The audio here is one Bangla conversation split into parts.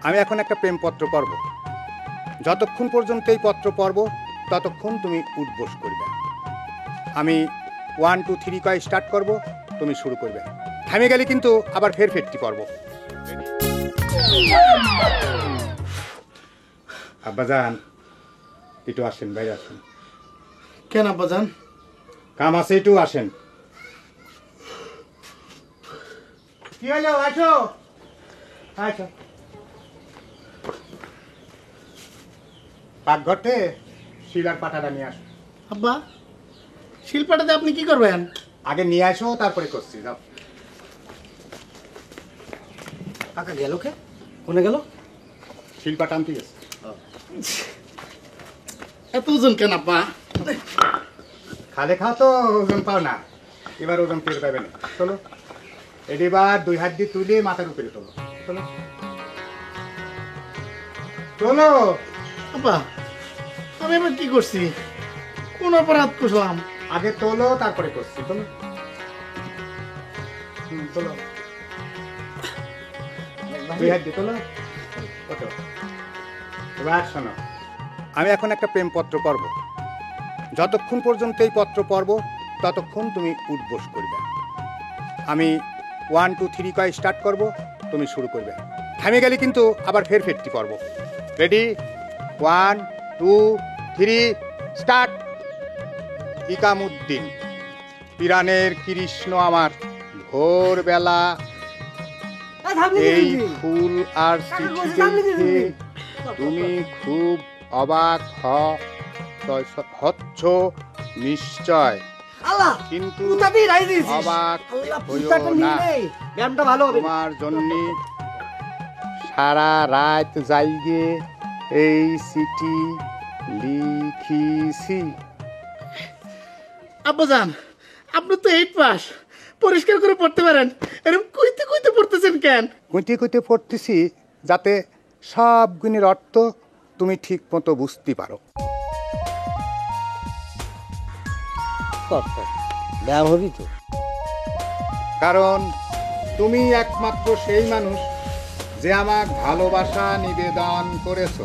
আমি এখন একটা প্রেমপত্র পড়ব। যতক্ষণ পর্যন্ত এই পত্র পড়ব ততক্ষণ তুমি উঠবোস করবে। আমি 1 2 3 কয়ে স্টার্ট করব, তুমি শুরু করবে। থামে গেলে কিন্তু আবার ফের ফেরটি পড়ব। আব্বাজান একটু আসেন, বাইরে আসেন। কেন আব্বাজান? কাম আছে, একটু আসেন। কি হলো? আসো আসো। পাকঘরতে শিলার পাটাটা নিয়ে আসো। আব্বা, শিলপাটাতে আপনি কি করবেন? আগে নিয়ে আসো, তারপরে করছি। যাও। কাকা গেল কে? কোনে গেল? শিলপাটা আনতে গেছে। এত ওজন কেন আব্বা? খালে খাও তো ওজন পাও না, এবার ওজন টের পাবে না। চলো, এবার 2 হাত দিয়ে তুলে মাথার উপরে তোলো। চলো চলো। আব্বা, আমি এবার কি করছি? কোন অপরাধ করলাম? আগে তোলো, তারপরে করছি। চলো চলো, 2 হাত দিয়ে তোলো। ওঠো। এবার শোনো, আমি এখন একটা প্রেমপত্র পড়ব। যতক্ষণ পর্যন্ত এই পত্র পড়ব ততক্ষণ তুমি উঠবোস করবে। আমি 1 2 3 কয়ে স্টার্ট করব, তুমি শুরু করবে। থামে গেলে কিন্তু আবার ফের ফেরটি পড়ব। রেডি? 1 2 3 স্টার্ট। ইকামুদ্দিন, পিরানের কৃষ্ণ আমার, ভোরবেলা এই ফুল আর চিঠি দেখে তুমি খুব অবাক হচ্ছ নিশ্চয়, কিন্তু অবাক হইও না। তোমার জন্য সারা রাত জাইগে এই চিঠি লিখিছি। আব্বাজান, আপনি তো 8 পাস, পরিষ্কার করে পড়তে পারেন, এরকম কইতে কইতে পড়তেছেন কেন? কইতে কইতে পড়তেছি যাতে সব গুণের অর্থ তুমি ঠিক মতো বুঝতে পারো। ব্যায়াম হবি তো, কারণ তুমি একমাত্র সেই মানুষ যে আমাক ভালোবাসা নিবেদন করেছ,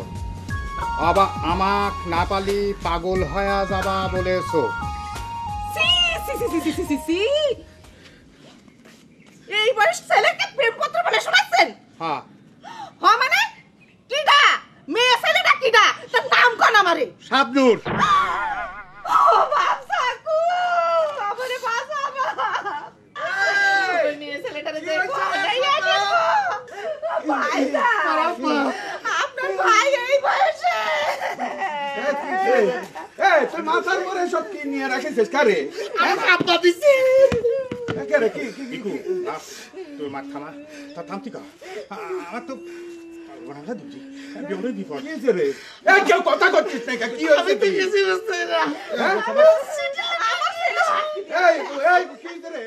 আমাক না পালি পাগল হয়ে যাবা বলেছ। এই বয়স ছেলেকে প্রেমপত্র বলে শোনাচ্ছেন? হ্যাঁ। হ্যাঁ মানে কিডা? মেয়ে ছেলেটা কিডা? তার নাম কোন আমারে? শাবনূর। ও বাবা কু আমারে বাঁচাবা। ওই মেয়ে ছেলেটারে দেখো, নাইয়া দেখো। ভাইরা, আপনার ভাই এই বয়সে। এই তুই মাথার পরে সব কি নিয়ে রাখিস কারে? আব্বা দিছি। কারে কি কি বিকু, তোর মাথা থামা, তা থামতি কা। আমার তো বড়া দিদি বিপদ বিপদ। কি হইছে রে? এই কেউ কথা করছিস না, কি হইছে? আমি তো কিছু বুঝতে না। এই কি হইছে রে?